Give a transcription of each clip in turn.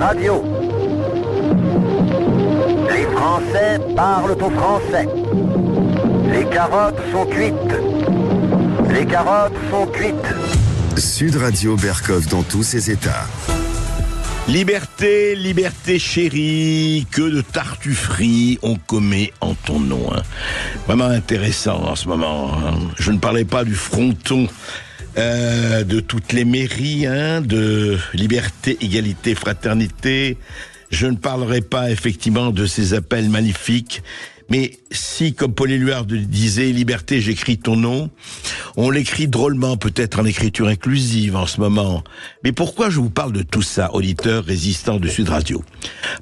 Radio. Les Français parlent au français. Les carottes sont cuites. Les carottes sont cuites. Sud Radio Berkov dans tous ses états. Liberté, liberté chérie, que de tartufferie on commet en ton nom. Vraiment intéressant en ce moment. Je ne parlais pas du fronton de toutes les mairies, de liberté, égalité, fraternité. Je ne parlerai pas effectivement de ces appels magnifiques. Mais si, comme Paul Éluard disait, liberté, j'écris ton nom, on l'écrit drôlement, peut-être en écriture inclusive en ce moment. Mais pourquoi je vous parle de tout ça, auditeurs résistants de Sud Radio?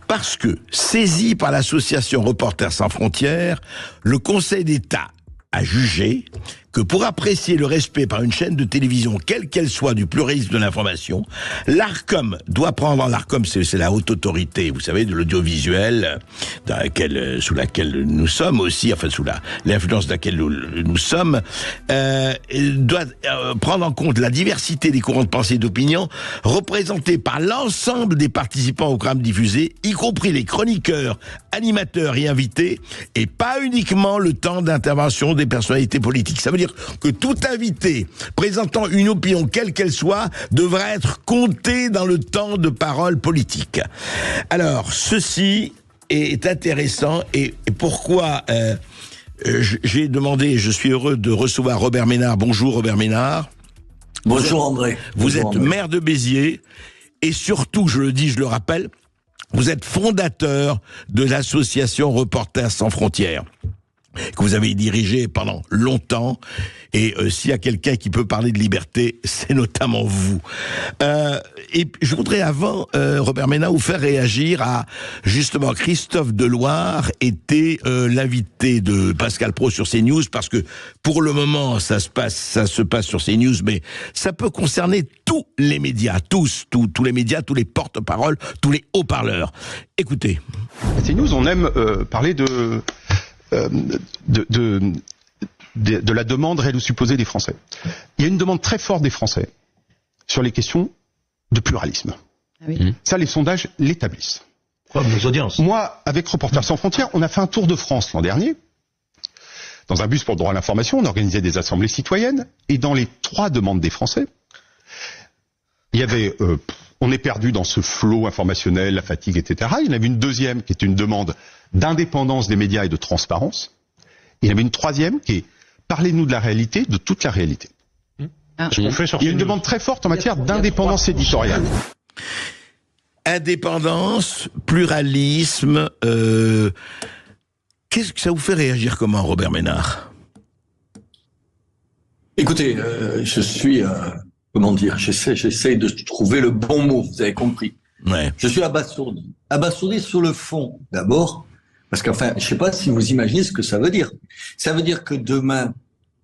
Parce que, saisi par l'association Reporters sans frontières, le Conseil d'État a jugé que pour apprécier le respect par une chaîne de télévision, quelle qu'elle soit, du pluralisme de l'information, l'ARCOM doit prendre, l'ARCOM c'est la haute autorité, vous savez, de l'audiovisuel, sous laquelle nous sommes aussi, enfin sous l'influence de laquelle nous sommes, doit prendre en compte la diversité des courants de pensée et d'opinion représentés par l'ensemble des participants au programme diffusé, y compris les chroniqueurs, animateurs et invités, et pas uniquement le temps d'intervention des personnalités politiques. Ça veut dire que tout invité présentant une opinion quelle qu'elle soit devra être compté dans le temps de parole politique. Alors, ceci est intéressant et pourquoi j'ai demandé, je suis heureux de recevoir Robert Ménard. Bonjour Robert Ménard. Bonjour André. Vous êtes maire de Béziers et surtout, je le dis, je le rappelle, vous êtes fondateur de l'association Reporters sans frontières, que vous avez dirigé pendant longtemps, et s'il y a quelqu'un qui peut parler de liberté, c'est notamment vous. Et je voudrais avant, Robert Ménard, vous faire réagir à, justement, Christophe Deloire était l'invité de Pascal Praud sur CNews, parce que pour le moment, ça se passe sur CNews, mais ça peut concerner tous les médias, tous les médias, tous les porte-paroles, tous les haut-parleurs. Écoutez. À CNews, on aime parler de la demande réelle ou supposée des Français. Il y a une demande très forte des Français sur les questions de pluralisme. Ah oui. Ça, les sondages l'établissent. Comme nos audiences. Moi, avec Reporters sans frontières, on a fait un tour de France l'an dernier. Dans un bus pour le droit à l'information, on organisait des assemblées citoyennes. Et dans les 3 demandes des Français, il y avait... on est perdu dans ce flot informationnel, la fatigue, etc. Il y en avait une deuxième qui est une demande d'indépendance des médias et de transparence. Et il y en avait une troisième qui est parlez-nous de la réalité, de toute la réalité. Ce qu'on fait sur Il y a une demande très forte en matière d'indépendance éditoriale. Indépendance, pluralisme, qu'est-ce que ça vous fait réagir comment, Robert Ménard? Écoutez, je suis, comment dire, j'essaie de trouver le bon mot, vous avez compris. Ouais. Je suis abasourdi. Abasourdi sur le fond, d'abord, parce qu'enfin, je sais pas si vous imaginez ce que ça veut dire. Ça veut dire que demain,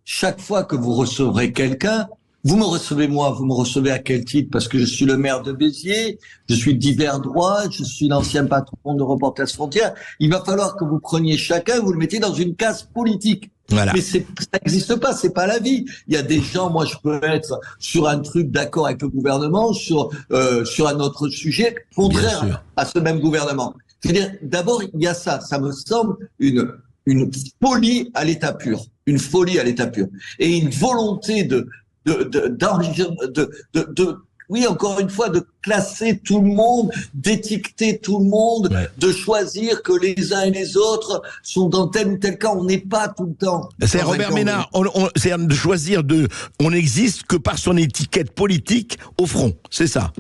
chaque fois que vous recevrez quelqu'un, vous me recevez moi, vous me recevez à quel titre? Parce que je suis le maire de Béziers, je suis d'hiver droit, je suis l'ancien patron de Reporters sans frontières. Il va falloir que vous preniez chacun, vous le mettiez dans une case politique. Voilà. Mais ça n'existe pas, c'est pas la vie. Il y a des gens, moi je peux être sur un truc d'accord avec le gouvernement, sur un autre sujet contraire à ce même gouvernement. C'est-à-dire, d'abord il y a ça me semble une folie à l'état pur, une folie à l'état pur, et une volonté oui, encore une fois, de classer tout le monde, d'étiqueter tout le monde, de choisir que les uns et les autres sont dans tel ou tel cas. On n'est pas tout le temps. C'est Robert Ménard, c'est de choisir on n'existe que par son étiquette politique au front, c'est ça.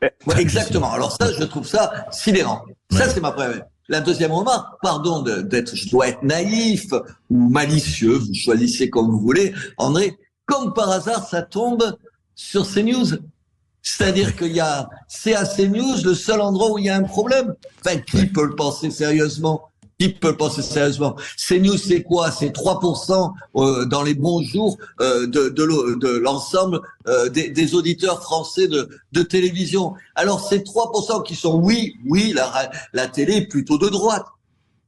Ouais, exactement. Alors ça, je trouve ça sidérant. Ça, c'est ma première. La deuxième remarque, pardon je dois être naïf ou malicieux, vous choisissez comme vous voulez, André, comme par hasard, ça tombe sur CNews. C'est-à-dire c'est à CNews le seul endroit où il y a un problème. Enfin, qui peut le penser sérieusement? Qui peut le penser sérieusement? CNews, c'est quoi? C'est 3% dans les bons jours de l'ensemble des auditeurs français de télévision. Alors, ces 3% qui sont oui, la télé est plutôt de droite.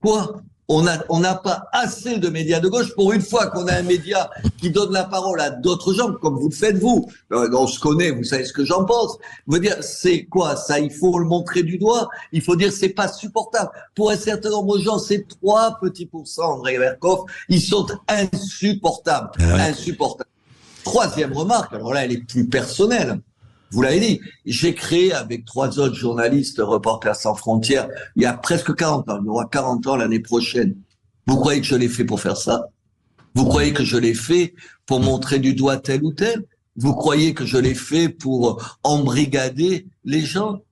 Quoi? on n'a pas assez de médias de gauche pour une fois qu'on a un média qui donne la parole à d'autres gens, comme vous le faites vous. On se connaît, vous savez ce que j'en pense. Je veux dire, c'est quoi ça? Il faut le montrer du doigt. Il faut dire c'est pas supportable. Pour un certain nombre de gens, ces 3 petits pourcents, André Berkoff, ils sont insupportables. Insupportables. Troisième remarque, alors là, elle est plus personnelle. Vous l'avez dit, j'ai créé avec 3 autres journalistes, Reporters sans frontières, il y a presque 40 ans, il y aura 40 ans l'année prochaine. Vous croyez que je l'ai fait pour faire ça? Vous croyez que je l'ai fait pour montrer du doigt tel ou tel? Vous croyez que je l'ai fait pour embrigader les gens?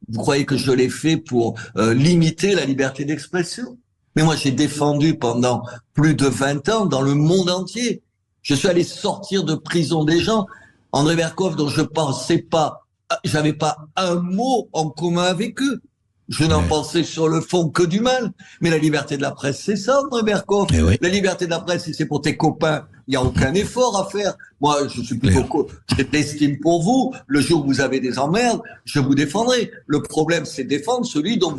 Vous croyez que je l'ai fait pour limiter la liberté d'expression? Mais moi, j'ai défendu pendant plus de 20 ans dans le monde entier. Je suis allé sortir de prison des gens. André Berkoff, dont je pensais pas, j'avais pas un mot en commun avec eux. Je n'en pensais sur le fond que du mal. Mais la liberté de la presse, c'est ça, André Berkoff. La liberté de la presse, si c'est pour tes copains, il n'y a aucun effort à faire. Moi, je suis plutôt, j'ai de l'estime pour vous. Le jour où vous avez des emmerdes, je vous défendrai. Le problème, c'est défendre celui dont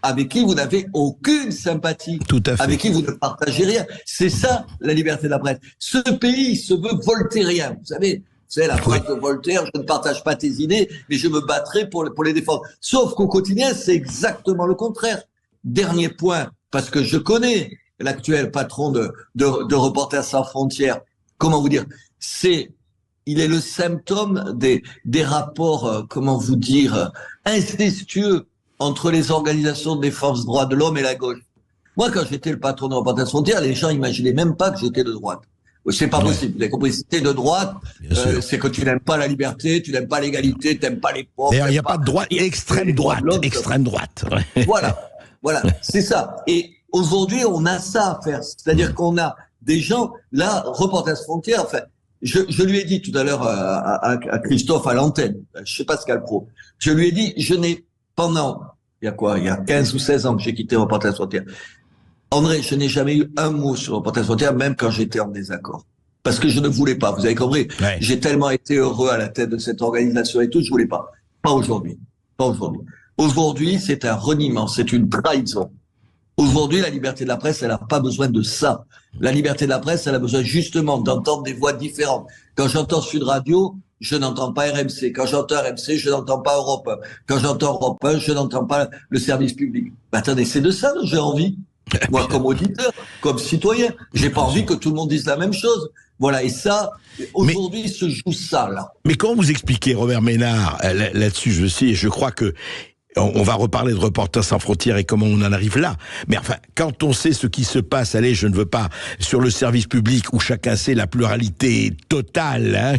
avec qui vous n'avez aucune sympathie. Tout à fait. Avec qui vous ne partagez rien. C'est ça, la liberté de la presse. Ce pays se veut voltairien. Vous savez, c'est la phrase de Voltaire, je ne partage pas tes idées, mais je me battrai pour les défendre. Sauf qu'au quotidien, c'est exactement le contraire. Dernier point, parce que je connais l'actuel patron de Reporters sans frontières. Comment vous dire? Il est le symptôme des rapports, comment vous dire, incestueux entre les organisations de défense des droits de l'homme et la gauche. Moi, quand j'étais le patron de Reporters sans frontières, les gens imaginaient même pas que j'étais de droite. C'est pas possible. Vous avez compris, si t'es de droite, c'est que tu n'aimes pas la liberté, tu n'aimes pas l'égalité, tu n'aimes pas les pauvres. D'ailleurs, il n'y a pas de droite, extrême droite, extrême droite. Voilà, c'est ça. Et aujourd'hui, on a ça à faire. C'est-à-dire qu'on a des gens, là, Reporters sans frontières, enfin, je lui ai dit tout à l'heure à Christophe à l'antenne, je sais pas ce qu'elle pro, je lui ai dit, il y a 15 ou 16 ans que j'ai quitté Reporters sans frontières. André, je n'ai jamais eu un mot sur Reporters sans frontières, même quand j'étais en désaccord. Parce que je ne voulais pas, vous avez compris. Ouais. J'ai tellement été heureux à la tête de cette organisation et tout, je voulais pas. Pas aujourd'hui. Aujourd'hui, c'est un reniement, c'est une trahison. Aujourd'hui, la liberté de la presse, elle n'a pas besoin de ça. La liberté de la presse, elle a besoin justement d'entendre des voix différentes. Quand j'entends Sud Radio, je n'entends pas RMC. Quand j'entends RMC, je n'entends pas Europe 1. Quand j'entends Europe 1, je n'entends pas le service public. Attendez, c'est de ça que j'ai envie. Moi, comme auditeur, comme citoyen, j'ai pas envie que tout le monde dise la même chose. Voilà, et ça, aujourd'hui, se joue ça, là. Mais comment vous expliquez, Robert Ménard, là-dessus, je crois que on va reparler de Reporters sans frontières et comment on en arrive là. Mais enfin, quand on sait ce qui se passe, allez, je ne veux pas, sur le service public où chacun sait la pluralité totale, hein,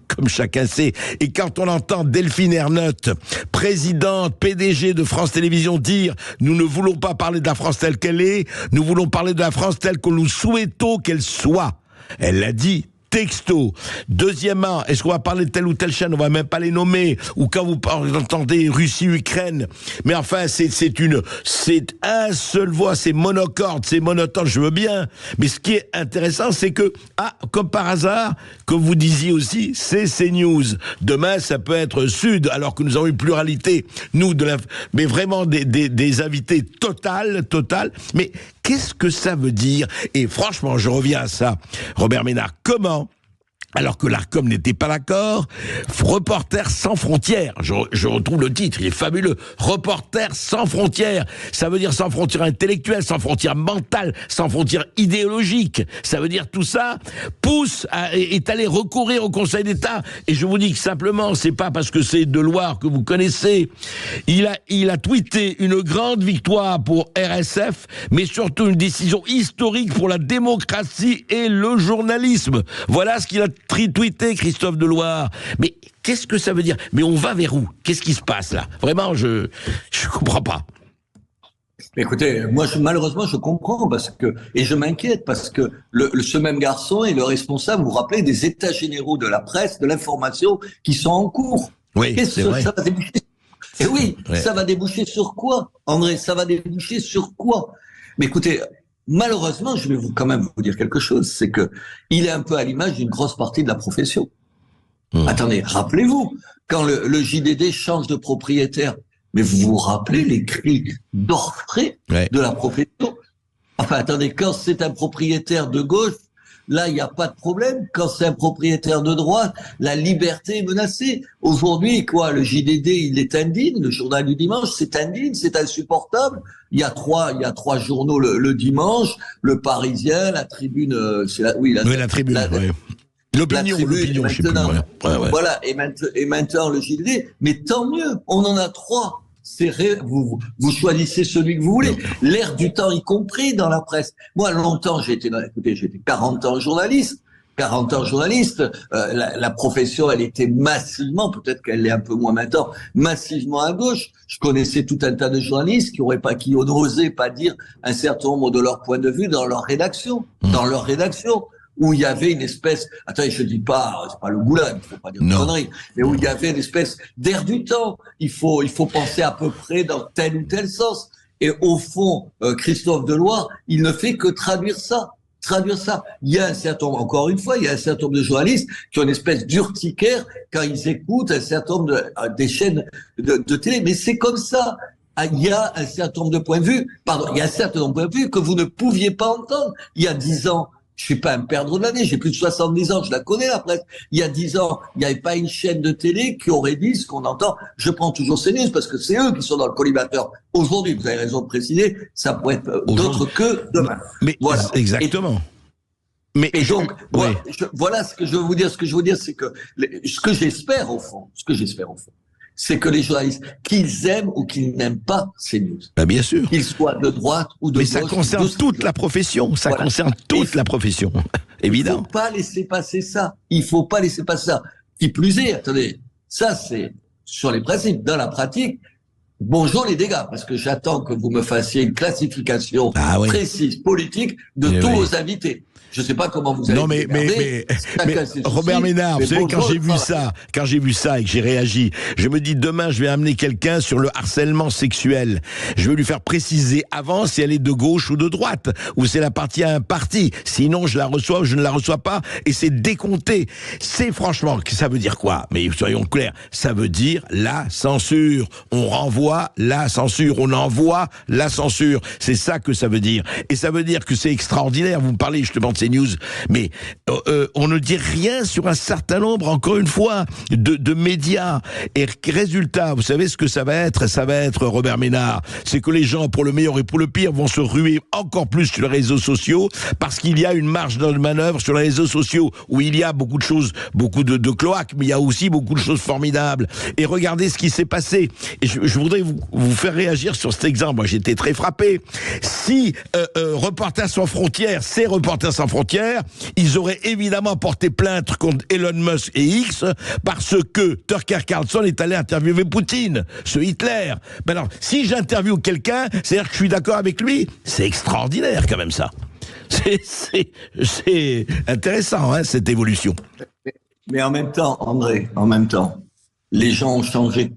comme chacun sait, et quand on entend Delphine Ernotte, présidente, PDG de France Télévisions, dire « Nous ne voulons pas parler de la France telle qu'elle est, nous voulons parler de la France telle que nous souhaitons qu'elle soit ». Elle l'a dit. Texto. Deuxièmement, est-ce qu'on va parler de telle ou telle chaîne? On va même pas les nommer. Ou quand vous entendez Russie-Ukraine. Mais enfin, c'est un seul voix, c'est monocorde, c'est monotone, je veux bien. Mais ce qui est intéressant, c'est que, comme par hasard, comme vous disiez aussi, c'est CNews. Demain, ça peut être Sud, alors que nous avons une pluralité, nous, mais vraiment des invités total. Mais qu'est-ce que ça veut dire? Et franchement, je reviens à ça, Robert Ménard, comment, alors que l'ARCOM n'était pas d'accord, Reporters sans frontières, je retrouve le titre, il est fabuleux, Reporters sans frontières, ça veut dire sans frontières intellectuelles, sans frontières mentales, sans frontières idéologiques, ça veut dire tout ça, est allé recourir au Conseil d'État, et je vous dis que simplement, c'est pas parce que c'est de Loire que vous connaissez, il a tweeté une grande victoire pour RSF, mais surtout une décision historique pour la démocratie et le journalisme. Voilà ce qu'il a tweeté, Christophe Deloire. Mais qu'est-ce que ça veut dire? Mais on va vers où? Qu'est-ce qui se passe là? Vraiment, je comprends pas. Écoutez, moi, malheureusement, je comprends et je m'inquiète parce que ce même garçon est le responsable, vous vous rappelez, des états généraux de la presse, de l'information qui sont en cours. Oui, c'est vrai. Ça va déboucher. Et oui, ça va déboucher sur quoi, André? Ça va déboucher sur quoi? Mais écoutez, malheureusement, je vais quand même vous dire quelque chose, c'est que il est un peu à l'image d'une grosse partie de la profession. Attendez, rappelez-vous, quand le JDD change de propriétaire, mais vous vous rappelez les cris d'orfraie de la profession? Enfin, attendez, quand c'est un propriétaire de gauche, là, il n'y a pas de problème. Quand c'est un propriétaire de droite, la liberté est menacée. Aujourd'hui, quoi, le JDD, il est indigne. Le journal du dimanche, c'est indigne, c'est insupportable. Il y a trois journaux le dimanche. Le Parisien, la Tribune, la Tribune, oui. L'opinion, je sais plus. Ouais. Voilà, et maintenant le JDD. Mais tant mieux, on en a 3. Vous choisissez celui que vous voulez. L'air du temps, y compris dans la presse. Moi, longtemps, j'ai été 40 ans journaliste. La profession, elle était massivement, peut-être qu'elle l'est un peu moins maintenant, massivement à gauche. Je connaissais tout un tas de journalistes qui n'osaient pas dire un certain nombre de leurs points de vue dans leur rédaction. Où il y avait une espèce, attendez, je dis pas, c'est pas le goulag, il faut pas dire de conneries, mais où il y avait une espèce d'air du temps. Il faut penser à peu près dans tel ou tel sens. Et au fond, Christophe Deloire, il ne fait que traduire ça. Il y a un certain nombre de journalistes qui ont une espèce d'urticaire quand ils écoutent un certain nombre des chaînes de télé. Mais c'est comme ça. Il y a un certain nombre de points de vue, que vous ne pouviez pas entendre il y a 10 ans. Je suis pas un perdreau de l'année, j'ai plus de 70 ans, je la connais la presse. Il y a 10 ans, il n'y avait pas une chaîne de télé qui aurait dit ce qu'on entend. Je prends toujours CNews parce que c'est eux qui sont dans le collimateur. Aujourd'hui, vous avez raison de préciser, ça pourrait être d'autres que demain. Mais voilà. Exactement. Voilà ce que je veux vous dire. Ce que je veux dire, c'est que ce que j'espère au fond, c'est que les journalistes, qu'ils aiment ou qu'ils n'aiment pas CNews. Bien sûr. Qu'ils soient de droite ou de gauche. Mais ça concerne toute la profession. La profession. Évident. Il faut pas laisser passer ça. Qui plus est, attendez, ça c'est sur les principes. Dans la pratique, bonjour les dégâts, parce que j'attends que vous me fassiez une classification précise, politique de tous vos invités. Je sais pas comment vous allez. Non, mais Robert Ménard, vous savez, quand j'ai vu ça et que j'ai réagi, je me dis demain, je vais amener quelqu'un sur le harcèlement sexuel. Je vais lui faire préciser avant si elle est de gauche ou de droite, ou si elle appartient à un parti. Sinon, je la reçois ou je ne la reçois pas, et c'est décompté. C'est franchement, ça veut dire quoi? Mais soyons clairs, ça veut dire la censure. On renvoie la censure, on envoie la censure. C'est ça que ça veut dire. Et ça veut dire que c'est extraordinaire. Vous me parlez justement de CNews, mais on ne dit rien sur un certain nombre, encore une fois, de médias. Et résultat, vous savez ce que ça va être, Robert Ménard, c'est que les gens, pour le meilleur et pour le pire, vont se ruer encore plus sur les réseaux sociaux, parce qu'il y a une marge de manœuvre sur les réseaux sociaux, où il y a beaucoup de choses, beaucoup de cloaques, mais il y a aussi beaucoup de choses formidables. Et regardez ce qui s'est passé. Et je voudrais vous faire réagir sur cet exemple. Moi, j'étais très frappé. Si Reporters sans frontières, ces Reporters sans frontières, ils auraient évidemment porté plainte contre Elon Musk et X parce que Tucker Carlson est allé interviewer Poutine, ce Hitler. Ben alors, si j'interviewe quelqu'un, c'est-à-dire que je suis d'accord avec lui, c'est extraordinaire quand même ça. C'est intéressant, hein, cette évolution. Mais en même temps, André, les gens ont changé.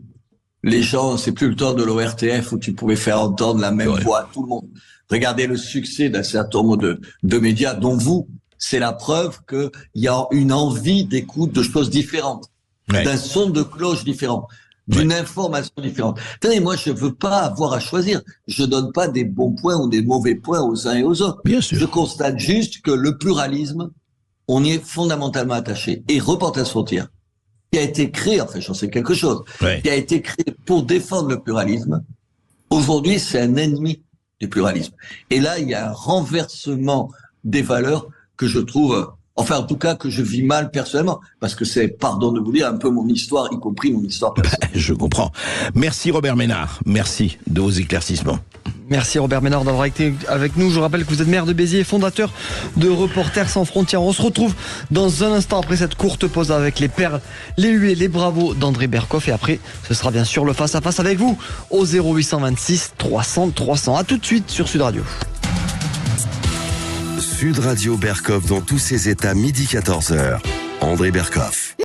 Les gens, c'est plus le temps de l'ORTF où tu pouvais faire entendre la même voix à tout le monde. Regardez le succès d'un certain nombre de médias, dont vous, c'est la preuve qu'il y a une envie d'écoute de choses différentes, d'un son de cloche différent, d'une information différente. Attendez, moi, je veux pas avoir à choisir. Je donne pas des bons points ou des mauvais points aux uns et aux autres. Bien sûr. Je constate juste que le pluralisme, on y est fondamentalement attaché. Et Reporters sans frontières, qui a été créé, enfin, j'en sais quelque chose, qui a été créé pour défendre le pluralisme, aujourd'hui, c'est un ennemi du pluralisme. Et là, il y a un renversement des valeurs que je trouve, enfin, en tout cas, que je vis mal personnellement, parce que c'est, pardon de vous dire, un peu mon histoire, y compris mon histoire personnelle. Je comprends. Merci Robert Ménard. Merci de vos éclaircissements. Merci Robert Ménard d'avoir été avec nous. Je rappelle que vous êtes maire de Béziers et fondateur de Reporters sans frontières. On se retrouve dans un instant après cette courte pause avec les perles, les huées, les bravos d'André Berkoff. Et après, ce sera bien sûr le face-à-face avec vous au 0826 300 300. À tout de suite sur Sud Radio. Sud Radio Berkoff dans tous ses états, midi 14h. André Berkoff.